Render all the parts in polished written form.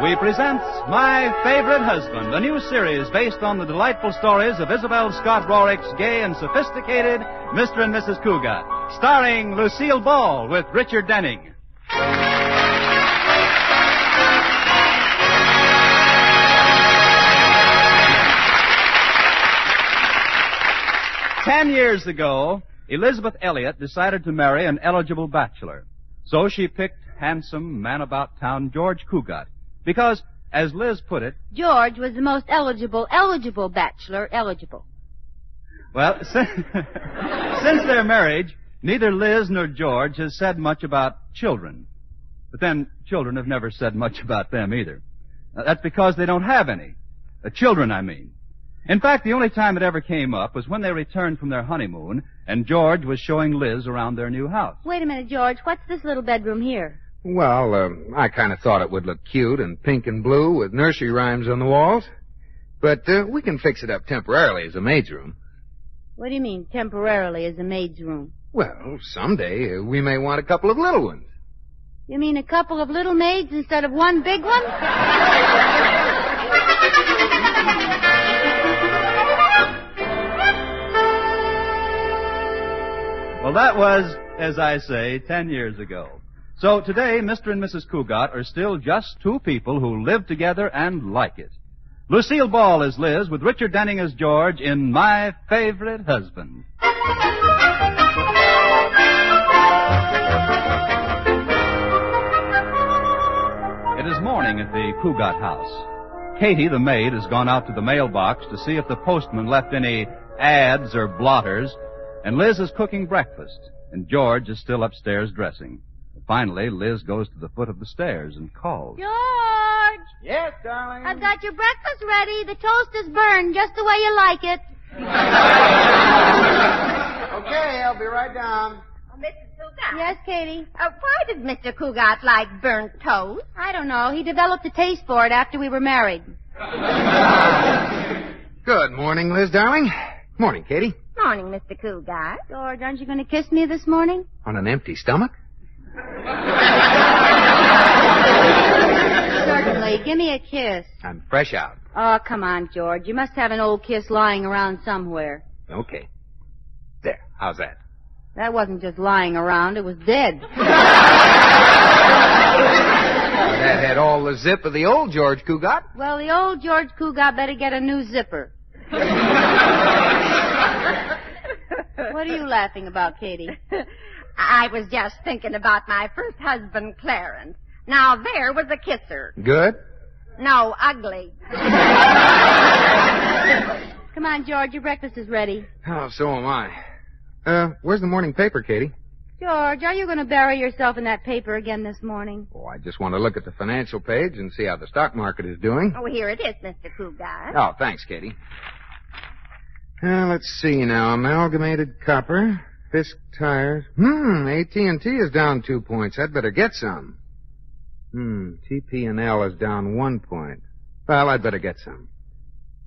we present My Favorite Husband, a new series based on the delightful stories of Isabel Scott Rorick's gay and sophisticated Mr. and Mrs. Cougat, starring Lucille Ball with Richard Denning. 10 years ago, Elizabeth Elliot decided to marry an eligible bachelor. So she picked handsome, man-about-town George Cougat. Because, as Liz put it... George was the most eligible bachelor eligible. Well, since their marriage, neither Liz nor George has said much about children. But then, children have never said much about them either. That's because they don't have any. Children, I mean. In fact, the only time it ever came up was when they returned from their honeymoon, and George was showing Liz around their new house. Wait a minute, George. What's this little bedroom here? Well, I kind of thought it would look cute and pink and blue with nursery rhymes on the walls. But we can fix it up temporarily as a maid's room. What do you mean, temporarily as a maid's room? Well, someday we may want a couple of little ones. You mean a couple of little maids instead of one big one? Well, that was, as I say, 10 years ago. So today, Mr. and Mrs. Cougat are still just two people who live together and like it. Lucille Ball is Liz, with Richard Denning as George in My Favorite Husband. It is morning at the Cougat house. Katie, the maid, has gone out to the mailbox to see if the postman left any ads or blotters, and Liz is cooking breakfast, and George is still upstairs dressing. Finally, Liz goes to the foot of the stairs and calls. George! Yes, darling? I've got your breakfast ready. The toast is burned just the way you like it. Okay, I'll be right down. Oh, Mrs. Cougat. Yes, Katie? Why did Mr. Cougat like burnt toast? I don't know. He developed a taste for it after we were married. Good morning, Liz, darling. Morning, Katie. Morning, Mr. Cougat. George, aren't you going to kiss me this morning? On an empty stomach? Certainly. Give me a kiss. I'm fresh out. Oh, come on, George. You must have an old kiss lying around somewhere. Okay. There. How's that? That wasn't just lying around. It was dead. That had all the zip of the old George Cougat. Well, the old George Cougat better get a new zipper. What are you laughing about, Katie? I was just thinking about my first husband, Clarence. Now, there was a kisser. Good? No, ugly. Come on, George. Your breakfast is ready. Oh, so am I. Where's the morning paper, Katie? George, are you going to bury yourself in that paper again this morning? Oh, I just want to look at the financial page and see how the stock market is doing. Oh, here it is, Mr. Cougat. Oh, thanks, Katie. Let's see now. Amalgamated Copper, Fisk Tires. AT&T is down 2 points. I'd better get some. TP&L is down 1 point. Well, I'd better get some.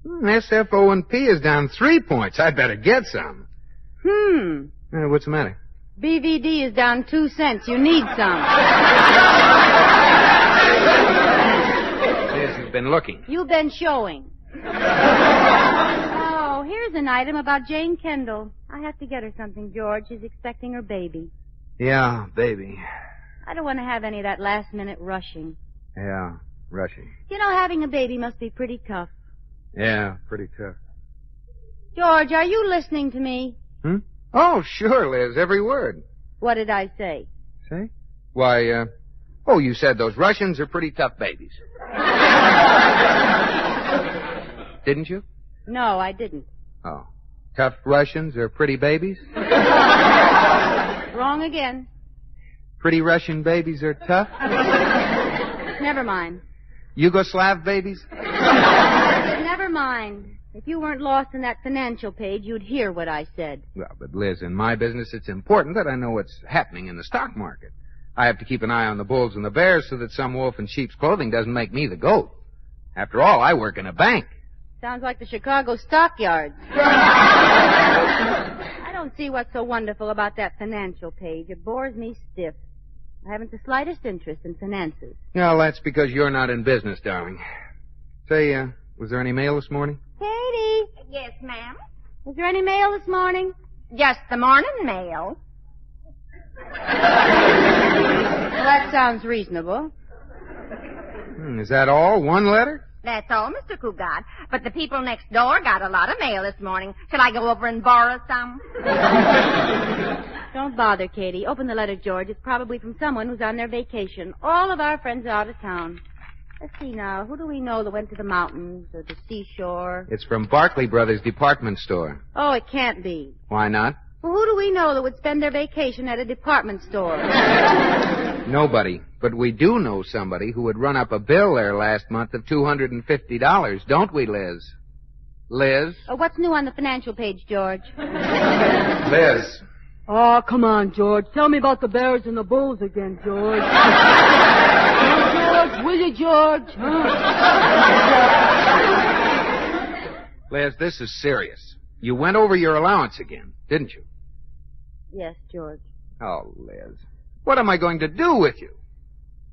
SFO&P is down 3 points. I'd better get some. What's the matter? BVD is down 2 cents. You need some. Liz, you've been looking. You've been showing. Oh, here's an item about Jane Kendall. I have to get her something, George. She's expecting her baby. Yeah, baby. I don't want to have any of that last-minute rushing. Yeah, rushing. You know, having a baby must be pretty tough. Yeah, pretty tough. George, are you listening to me? Oh, sure, Liz, every word. What did I say? Say? Why, you said those Russians are pretty tough babies. Didn't you? No, I didn't. Oh. Tough Russians are pretty babies? Wrong again. Pretty Russian babies are tough? Never mind. Yugoslav babies? Never mind. If you weren't lost in that financial page, you'd hear what I said. Well, but Liz, in my business, it's important that I know what's happening in the stock market. I have to keep an eye on the bulls and the bears so that some wolf in sheep's clothing doesn't make me the goat. After all, I work in a bank. Sounds like the Chicago stockyards. I don't see what's so wonderful about that financial page. It bores me stiff. I haven't the slightest interest in finances. Well, that's because you're not in business, darling. Say, was there any mail this morning? Katie! Yes, ma'am. Was there any mail this morning? Just the morning mail. Well, that sounds reasonable. Is that all? One letter? That's all, Mr. Cougat. But the people next door got a lot of mail this morning. Shall I go over and borrow some? Don't bother, Katie. Open the letter, George. It's probably from someone who's on their vacation. All of our friends are out of town. Let's see now. Who do we know that went to the mountains or the seashore? It's from Barclay Brothers Department Store. Oh, it can't be. Why not? Well, who do we know that would spend their vacation at a department store? Nobody. But we do know somebody who would run up a bill there last month of $250, don't we, Liz? Liz? What's new on the financial page, George? Liz. Oh, come on, George. Tell me about the Bears and the Bulls again, George. George, will you, George? Liz, this is serious. You went over your allowance again, didn't you? Yes, George. Oh, Liz. What am I going to do with you?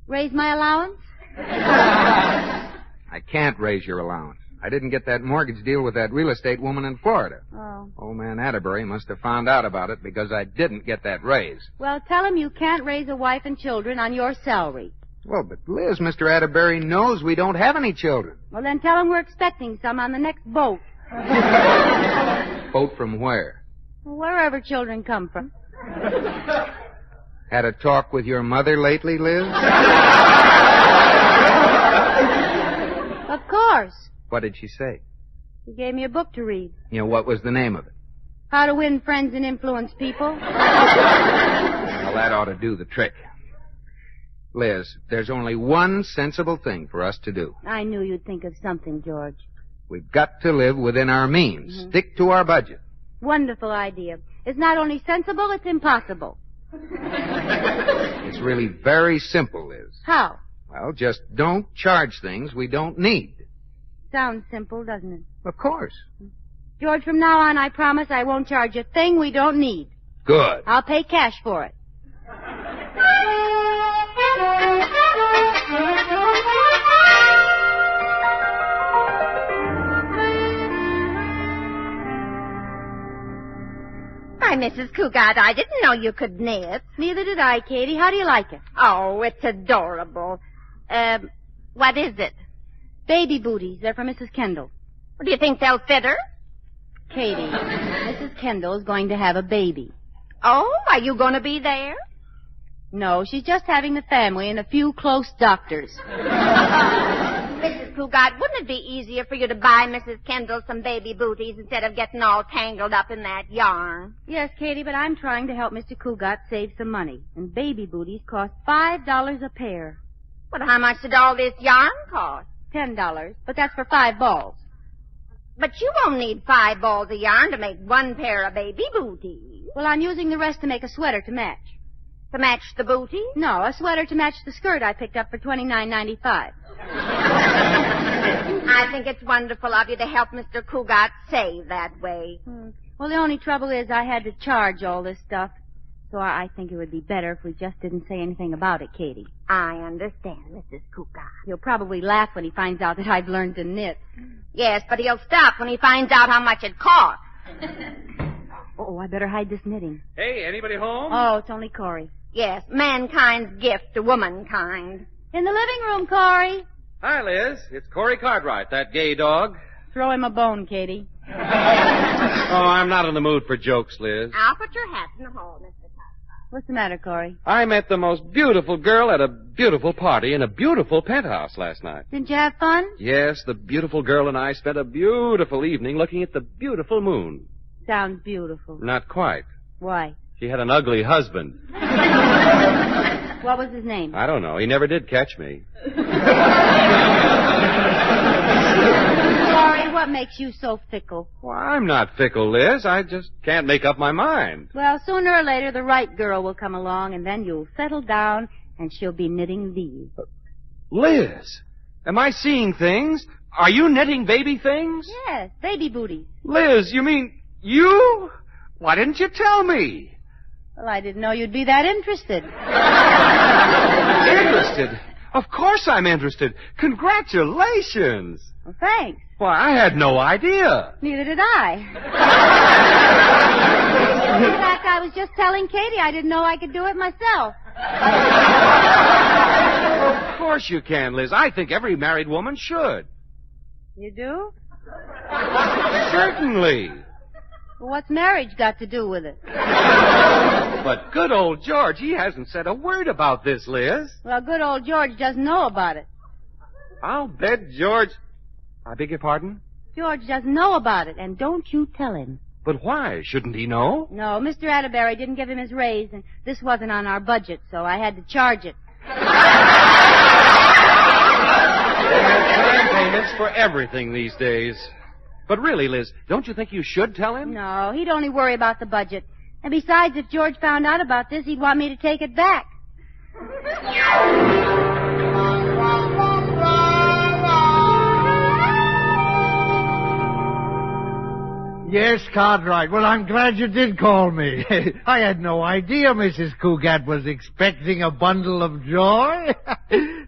Raise my allowance? I can't raise your allowance. I didn't get that mortgage deal with that real estate woman in Florida. Oh. Old man Atterbury must have found out about it because I didn't get that raise. Well, tell him you can't raise a wife and children on your salary. Well, but Liz, Mr. Atterbury knows we don't have any children. Well, then tell him we're expecting some on the next boat. Boat from where? Well, wherever children come from. Had a talk with your mother lately, Liz? Of course. What did she say? She gave me a book to read. You know, what was the name of it? How to Win Friends and Influence People. Well, that ought to do the trick. Liz, there's only one sensible thing for us to do. I knew you'd think of something, George. We've got to live within our means. Mm-hmm. Stick to our budget. Wonderful idea. It's not only sensible, it's impossible. It's really very simple, Liz. How? Well, just don't charge things we don't need. Sounds simple, doesn't it? Of course. George, from now on, I promise I won't charge a thing we don't need. Good. I'll pay cash for it. Why, Mrs. Cougat, I didn't know you could knit. Neither did I, Katie. How do you like it? Oh, it's adorable. What is it? Baby booties. They're for Mrs. Kendall. Do you think they'll fit her? Katie, Mrs. Kendall is going to have a baby. Oh, are you going to be there? No, she's just having the family and a few close doctors. Mrs. Cougat, wouldn't it be easier for you to buy Mrs. Kendall some baby booties instead of getting all tangled up in that yarn? Yes, Katie, but I'm trying to help Mr. Cougat save some money. And baby booties cost $5 a pair. But how much did all this yarn cost? $10, but that's for 5 balls. But you won't need 5 balls of yarn to make one pair of baby booties. Well, I'm using the rest to make a sweater to match. To match the booty? No, a sweater to match the skirt I picked up for $29.95. I think it's wonderful of you to help Mr. Cougat save that way. Well, the only trouble is I had to charge all this stuff. So I think it would be better if we just didn't say anything about it, Katie. I understand, Mrs. Cougat. He'll probably laugh when he finds out that I've learned to knit. Yes, but he'll stop when he finds out how much it costs. Oh, I better hide this knitting. Hey, anybody home? Oh, it's only Corey. Yes, mankind's gift to womankind. In the living room, Corey. Hi, Liz. It's Corey Cartwright, that gay dog. Throw him a bone, Katie. Oh, I'm not in the mood for jokes, Liz. I'll put your hat in the hall, Mr. Cartwright. What's the matter, Corey? I met the most beautiful girl at a beautiful party in a beautiful penthouse last night. Didn't you have fun? Yes, the beautiful girl and I spent a beautiful evening looking at the beautiful moon. Sounds beautiful. Not quite. Why? She had an ugly husband. What was his name? I don't know. He never did catch me. Corey, what makes you so fickle? Well, I'm not fickle, Liz. I just can't make up my mind. Well, sooner or later, the right girl will come along, and then you'll settle down, and she'll be knitting these. Liz, am I seeing things? Are you knitting baby things? Yes, baby booties. Liz, you mean you? Why didn't you tell me? Well, I didn't know you'd be that interested. Interested? Of course I'm interested. Congratulations. Well, thanks. Why, I had no idea. Neither did I. In fact, I was just telling Katie I didn't know I could do it myself. Of course you can, Liz. I think every married woman should. You do? Certainly. Well, what's marriage got to do with it? But good old George, he hasn't said a word about this, Liz. Well, good old George doesn't know about it. I'll bet George... I beg your pardon? George doesn't know about it, and don't you tell him. But why? Shouldn't he know? No, Mr. Atterbury didn't give him his raise, and this wasn't on our budget, so I had to charge it. Time payments for everything these days. But really, Liz, don't you think you should tell him? No, he'd only worry about the budget. And besides, if George found out about this, he'd want me to take it back. Yes, Cartwright. Well, I'm glad you did call me. I had no idea Mrs. Cougat was expecting a bundle of joy.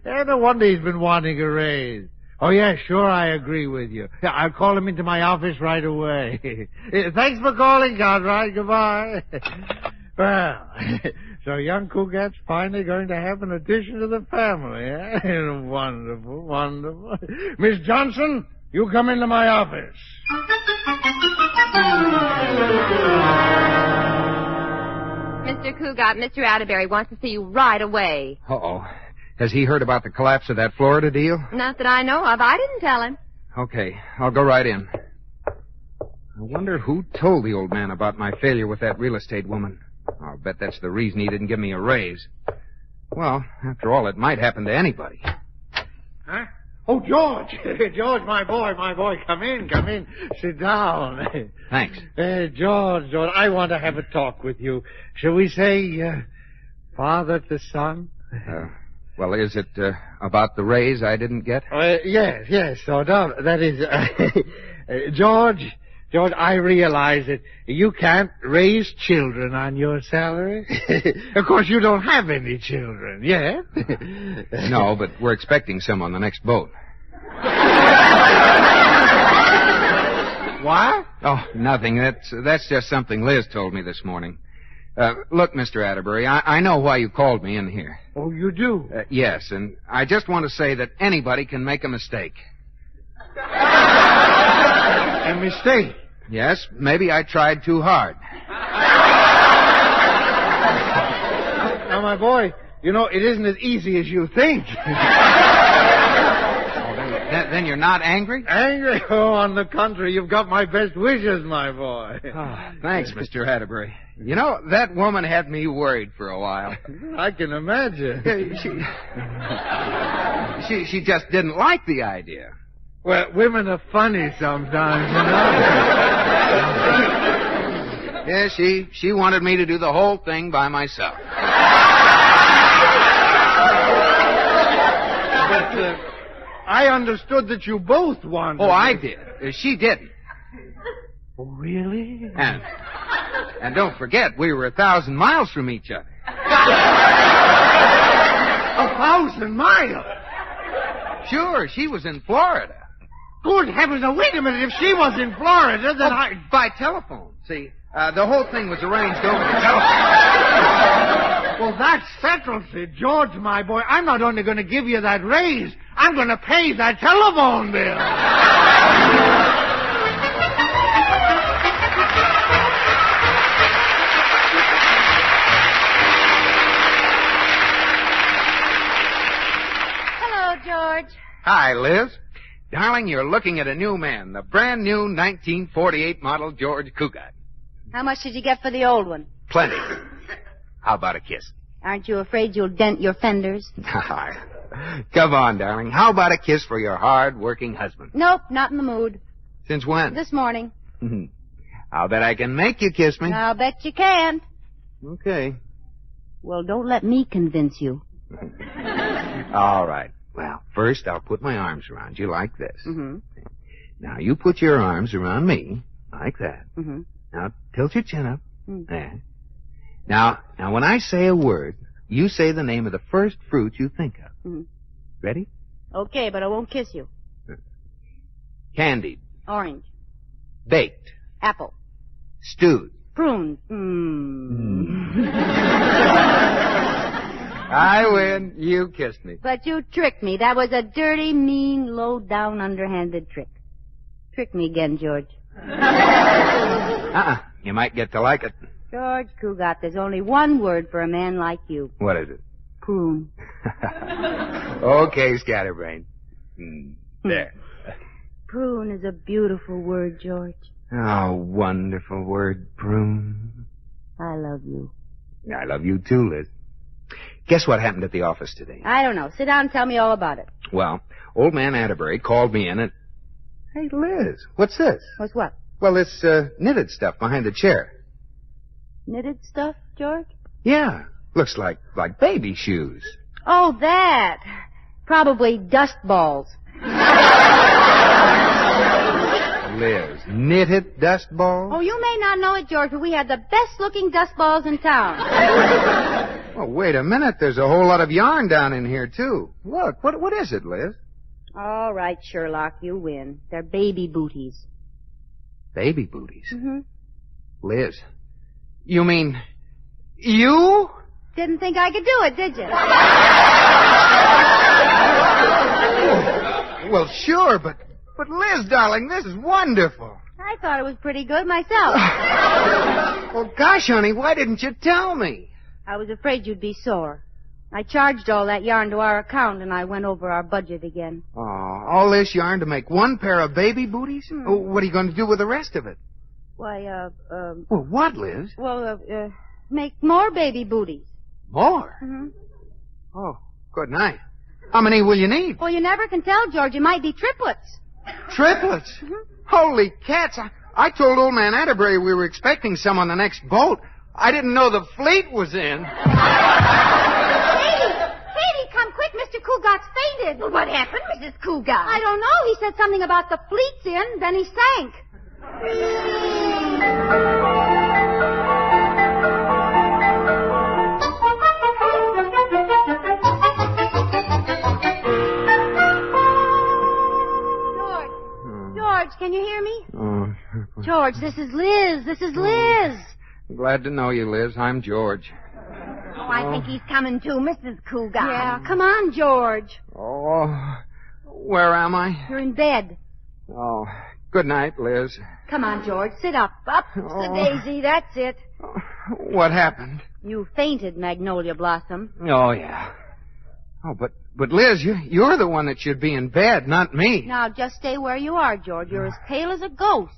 No wonder he's been wanting a raise. Oh, yeah, sure, I agree with you. Yeah, I'll call him into my office right away. Thanks for calling, Cartwright. Goodbye. Well, so young Cougat's finally going to have an addition to the family, eh? Wonderful, wonderful. Miss Johnson, you come into my office. Mr. Cougat, Mr. Atterbury wants to see you right away. Uh-oh. Has he heard about the collapse of that Florida deal? Not that I know of. I didn't tell him. Okay, I'll go right in. I wonder who told the old man about my failure with that real estate woman. I'll bet that's the reason he didn't give me a raise. Well, after all, it might happen to anybody. Huh? Oh, George. George, my boy, come in. Sit down. Thanks. George, I want to have a talk with you. Shall we say, father to son? Well, is it about the raise I didn't get? Yes, sort of. That is, George, I realize that you can't raise children on your salary. Of course, you don't have any children, yeah? No, but we're expecting some on the next boat. What? Oh, nothing. That's just something Liz told me this morning. Look, Mr. Atterbury, I know why you called me in here. Oh, you do? Yes, and I just want to say that anybody can make a mistake. A mistake? Yes, maybe I tried too hard. Now, my boy, you know, it isn't as easy as you think. Then you're not angry? Angry? Oh, on the contrary, you've got my best wishes, my boy. Oh, thanks, Mr. Atterbury. You know, that woman had me worried for a while. I can imagine. She just didn't like the idea. Well, women are funny sometimes, you know. Yeah, she wanted me to do the whole thing by myself. But, I understood that you both wanted... Oh, I did. She didn't. Oh, really? And don't forget, we were 1,000 miles from each other. 1,000 miles? Sure, she was in Florida. Good heavens, now wait a minute. If she was in Florida, then by telephone. See, the whole thing was arranged over the telephone. Well, that settles it. George, my boy, I'm not only going to give you that raise, I'm going to pay that telephone bill. Hello, George. Hi, Liz. Darling, you're looking at a new man, the brand new 1948 model George Cougat. How much did you get for the old one? Plenty. How about a kiss? Aren't you afraid you'll dent your fenders? Come on, darling. How about a kiss for your hard-working husband? Nope, not in the mood. Since when? This morning. I'll bet I can make you kiss me. I'll bet you can. Okay. Well, don't let me convince you. All right. Well, first I'll put my arms around you like this. Mm-hmm. Now, you put your arms around me like that. Mm-hmm. Now, tilt your chin up. There. Now, when I say a word, You say the name of the first fruit you think of. Mm-hmm. Ready? Okay, but I won't kiss you. Candied. Orange. Baked. Apple. Stewed. Prunes. I win. You kissed me. But you tricked me. That was a dirty, mean, low-down, underhanded trick. Trick me again, George. You might get to like it. George Cugat, there's only one word for a man like you. What is it? Prune. Okay, scatterbrain. There. Prune is a beautiful word, George. Oh, wonderful word, prune. I love you. I love you too, Liz. Guess what happened at the office today? I don't know. Sit down and tell me all about it. Well, old man Atterbury called me in and... Hey, Liz, what's this? What's what? Well, this knitted stuff behind the chair. Knitted stuff, George? Yeah, looks like baby shoes. Oh, that. Probably dust balls. Liz, knitted dust balls? Oh, you may not know it, George, but we had the best-looking dust balls in town. Well, wait a minute. There's a whole lot of yarn down in here, too. Look, what is it, Liz? All right, Sherlock, you win. They're baby booties. Baby booties? Mm-hmm. Liz, you mean you? Didn't think I could do it, did you? Well, sure, but Liz, darling, this is wonderful. I thought it was pretty good myself. Well, gosh, honey, why didn't you tell me? I was afraid you'd be sore. I charged all that yarn to our account, and I went over our budget again. Oh, all this yarn to make one pair of baby booties? Oh, what are you going to do with the rest of it? Why, Well, what, Liz? Well, make more baby booties. More? Mm-hmm. Oh, good night. How many will you need? Well, you never can tell, George. It might be triplets. Triplets? Mm-hmm. Holy cats. I told old man Atterbury we were expecting some on the next boat. I didn't know the fleet was in. Katie, come quick. Mr. Cougat's fainted. Well, what happened, Mrs. Cougat? I don't know. He said something about the fleet's in, then he sank. George, can you hear me? Oh. George, this is Liz. This is Liz. Glad to know you, Liz. I'm George. Oh, I think he's coming too, Mrs. Cougat. Yeah, come on, George. Oh, where am I? You're in bed. Oh, good night, Liz. Come on, George. Sit up. Up the daisy. That's it. What happened? You fainted, Magnolia Blossom. Oh, yeah. Oh, but Liz, you're the one that should be in bed, not me. Now, just stay where you are, George. You're as pale as a ghost.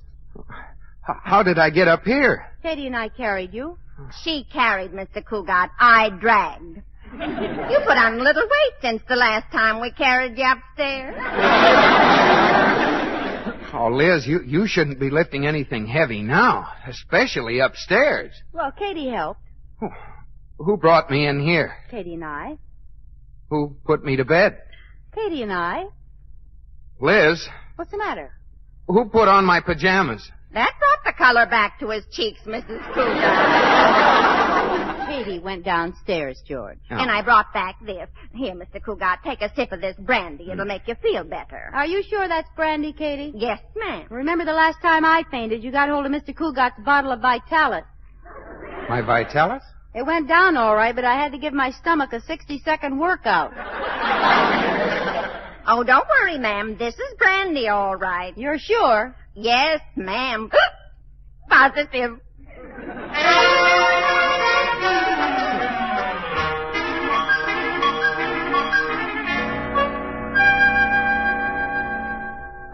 How did I get up here? Katie and I carried you. She carried, Mr. Cougat. I dragged. You put on a little weight since the last time we carried you upstairs. Oh, Liz, you shouldn't be lifting anything heavy now, especially upstairs. Well, Katie helped. Who brought me in here? Katie and I. Who put me to bed? Katie and I. Liz. What's the matter? Who put on my pajamas? That brought the color back to his cheeks, Mrs. Cougat. Katie went downstairs, George. Oh. And I brought back this. Here, Mr. Cougat, take a sip of this brandy. It'll make you feel better. Are you sure that's brandy, Katie? Yes, ma'am. Remember the last time I fainted, you got hold of Mr. Cougat's bottle of Vitalis. My Vitalis? It went down all right, but I had to give my stomach a 60-second workout. Oh, don't worry, ma'am. This is brandy, all right. You're sure? Yes, ma'am. Positive.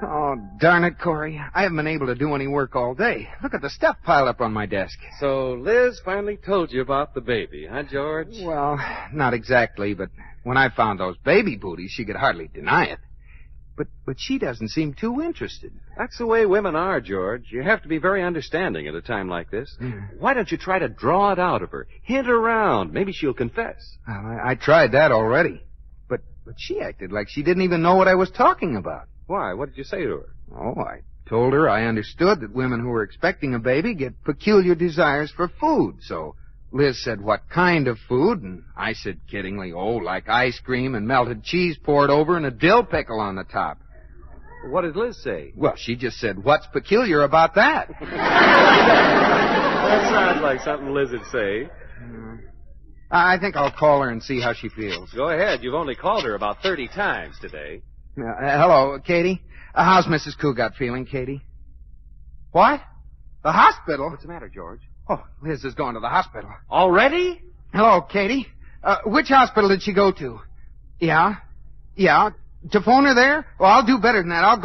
Oh, darn it, Corey. I haven't been able to do any work all day. Look at the stuff piled up on my desk. So Liz finally told you about the baby, huh, George? Well, not exactly, but when I found those baby booties, she could hardly deny it. But she doesn't seem too interested. That's the way women are, George. You have to be very understanding at a time like this. Why don't you try to draw it out of her? Hint around. Maybe she'll confess. Well, I tried that already. But she acted like she didn't even know what I was talking about. Why? What did you say to her? Oh, I told her I understood that women who were expecting a baby get peculiar desires for food, so Liz said, what kind of food? And I said kiddingly, oh, like ice cream and melted cheese poured over and a dill pickle on the top. What did Liz say? Well, she just said, what's peculiar about that? That sounds like something Liz would say. I think I'll call her and see how she feels. Go ahead. You've only called her about 30 times today. Hello, Katie. How's Mrs. Cougat feeling, Katie? What? The hospital? What's the matter, George? Oh, Liz is going to the hospital. Already? Hello, Katie. Which hospital did she go to? Yeah? To phone her there? Well, I'll do better than that. I'll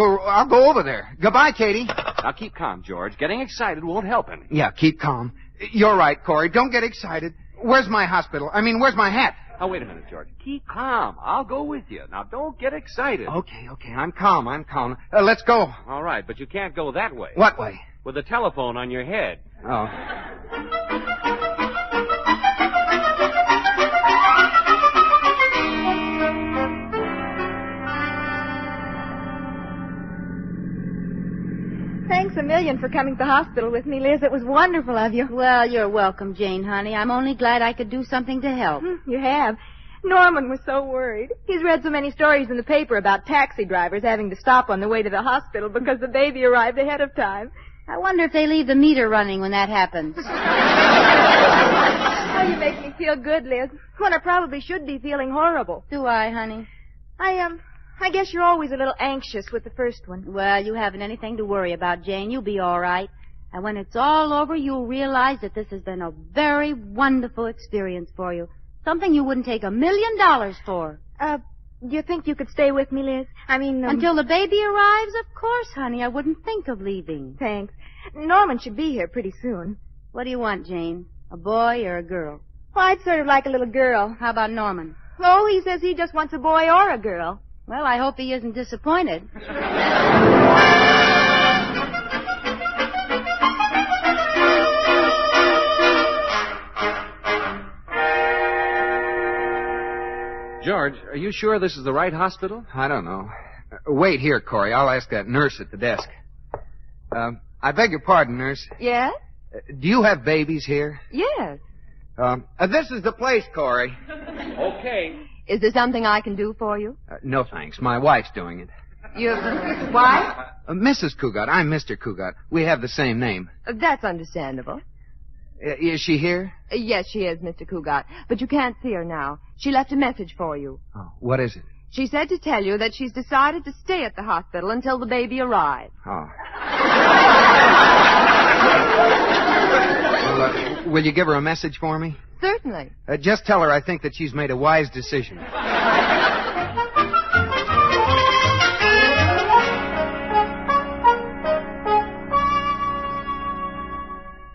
go over there. Goodbye, Katie. Now keep calm, George. Getting excited won't help any. Yeah, keep calm. You're right, Corey. Don't get excited. Where's my hospital? Where's my hat? Now, wait a minute, George. Keep calm. I'll go with you. Now, don't get excited. Okay. I'm calm. Let's go. All right, but you can't go that way. What way? With the telephone on your head. Oh. Thanks a million for coming to the hospital with me, Liz. It was wonderful of you. Well, you're welcome, Jane, honey. I'm only glad I could do something to help. You have. Norman was so worried. He's read so many stories in the paper about taxi drivers having to stop on the way to the hospital because the baby arrived ahead of time. I wonder if they leave the meter running when that happens. Oh, you make me feel good, Liz. When I probably should be feeling horrible. Do I, honey? I guess you're always a little anxious with the first one. Well, you haven't anything to worry about, Jane. You'll be all right. And when it's all over, you'll realize that this has been a very wonderful experience for you. Something you wouldn't take $1 million for. Do you think you could stay with me, Liz? Until the baby arrives, of course, honey. I wouldn't think of leaving. Thanks. Norman should be here pretty soon. What do you want, Jane? A boy or a girl? Well, I'd sort of like a little girl. How about Norman? Oh, he says he just wants a boy or a girl. Well, I hope he isn't disappointed. George, are you sure this is the right hospital? I don't know. Wait here, Corey. I'll ask that nurse at the desk. I beg your pardon, nurse. Yes? Do you have babies here? Yes. This is the place, Corey. Okay. Is there something I can do for you? No, thanks. My wife's doing it. Your wife? Mrs. Cougat. I'm Mr. Cougat. We have the same name. That's understandable. Is she here? Yes, she is, Mr. Cougat. But you can't see her now. She left a message for you. Oh, what is it? She said to tell you that she's decided to stay at the hospital until the baby arrives. Oh. Well, will you give her a message for me? Certainly. Just tell her I think that she's made a wise decision.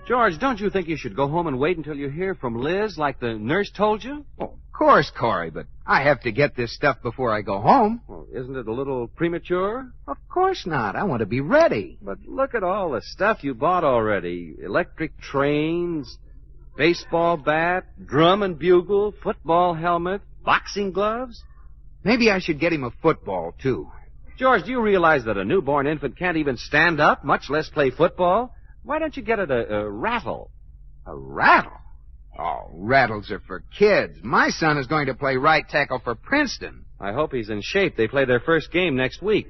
George, don't you think you should go home and wait until you hear from Liz like the nurse told you? Oh, of course, Corey, but I have to get this stuff before I go home. Well, isn't it a little premature? Of course not. I want to be ready. But look at all the stuff you bought already. Electric trains, baseball bat, drum and bugle, football helmet, boxing gloves. Maybe I should get him a football, too. George, do you realize that a newborn infant can't even stand up, much less play football? Why don't you get it a rattle? A rattle? Oh, rattles are for kids. My son is going to play right tackle for Princeton. I hope he's in shape. They play their first game next week.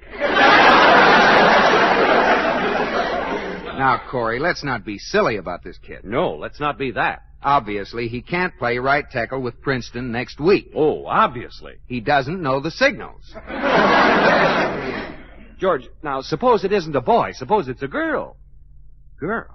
Now, Corey, let's not be silly about this kid. No, let's not be that. Obviously, he can't play right tackle with Princeton next week. Oh, obviously. He doesn't know the signals. George, now, suppose it isn't a boy. Suppose it's a girl. Girl?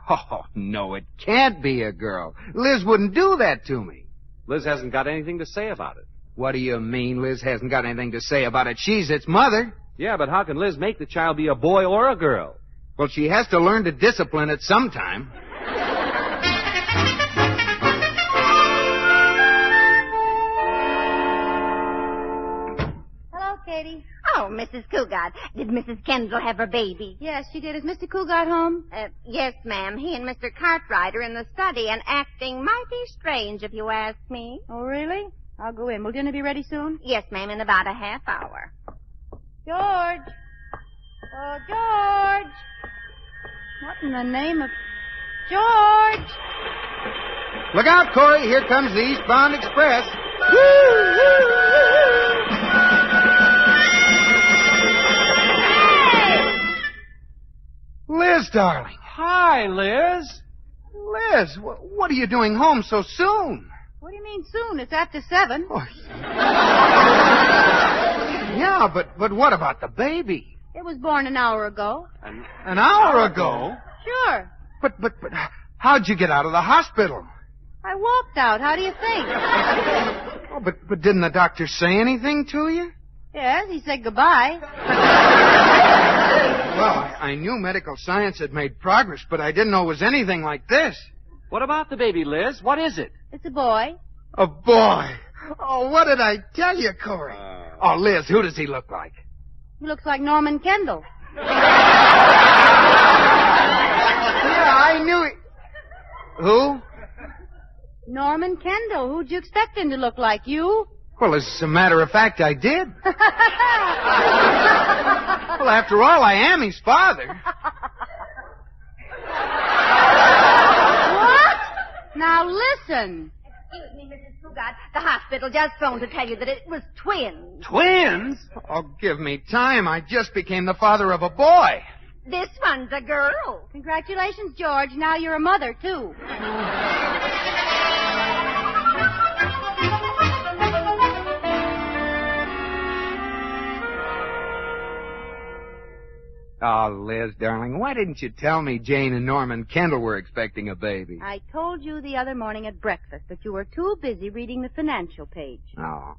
Oh, no, it can't be a girl. Liz wouldn't do that to me. Liz hasn't got anything to say about it. What do you mean Liz hasn't got anything to say about it? She's its mother. Yeah, but how can Liz make the child be a boy or a girl? Well, she has to learn to discipline it sometime. Hello, Katie. Oh, Mrs. Cougat, did Mrs. Kendall have her baby? Yes, she did. Is Mr. Cougat home? Yes, ma'am. He and Mr. Cartwright are in the study and acting mighty strange, if you ask me. Oh, really? I'll go in. Will dinner be ready soon? Yes, ma'am, in about a half hour. George! Oh, George! What in the name of... George! Look out, Corey. Here comes the eastbound express. Liz, darling. Hi, Liz. Liz, what are you doing home so soon? What do you mean soon? It's after 7. Oh. Yeah, but what about the baby? It was born an hour ago. An hour ago? Sure. But how'd you get out of the hospital? I walked out. How do you think? Oh, but didn't the doctor say anything to you? Yes, he said goodbye. Well, I knew medical science had made progress, but I didn't know it was anything like this. What about the baby, Liz? What is it? It's a boy. A boy? Oh, what did I tell you, Corey? Oh, Liz, who does he look like? He looks like Norman Kendall. Yeah, I knew it. Who? Norman Kendall. Who'd you expect him to look like? You? Well, as a matter of fact, I did. Well, after all, I am his father. What? Now listen. Excuse me, Mrs. Cougat. The hospital just phoned to tell you that it was twins. Twins? Oh, give me time. I just became the father of a boy. This one's a girl. Congratulations, George. Now you're a mother, too. Oh, Liz, darling, why didn't you tell me Jane and Norman Kendall were expecting a baby? I told you the other morning at breakfast, but you were too busy reading the financial page. Oh.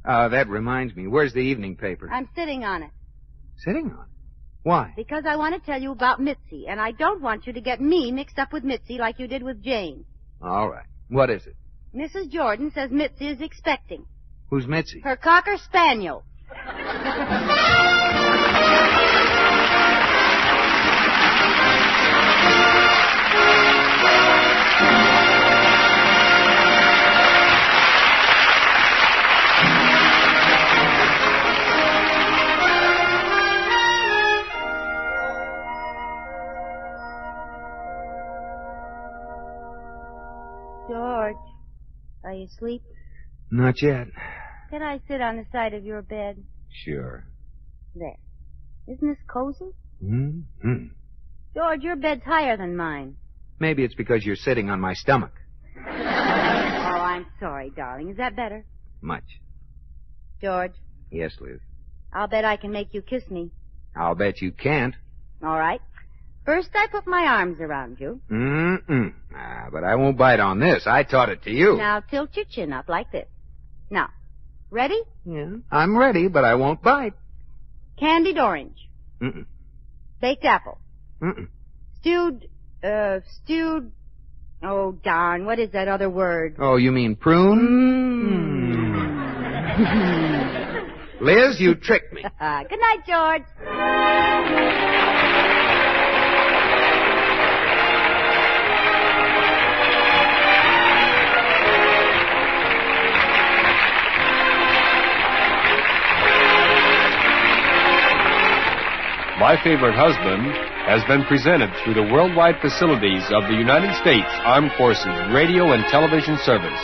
That reminds me. Where's the evening paper? I'm sitting on it. Sitting on it? Why? Because I want to tell you about Mitzi, and I don't want you to get me mixed up with Mitzi like you did with Jane. All right. What is it? Mrs. Jordan says Mitzi is expecting. Who's Mitzi? Her Cocker Spaniel. George, are you asleep? Not yet. Can I sit on the side of your bed? Sure. There. Isn't this cozy? Mm-hmm. George, your bed's higher than mine. Maybe it's because you're sitting on my stomach. Oh, I'm sorry, darling. Is that better? Much. George, Yes, Liz. I'll bet I can make you kiss me. I'll bet you can't. All right. First, I put my arms around you. Mm-mm. But I won't bite on this. I taught it to you. Now, tilt your chin up like this. Now, ready? Yeah. I'm ready, but I won't bite. Candied orange. Mm-mm. Baked apple. Mm-mm. Stewed, oh, darn, what is that other word? Oh, you mean prune? Liz, you tricked me. Good night, George. My Favorite Husband has been presented through the worldwide facilities of the United States Armed Forces Radio and Television Service.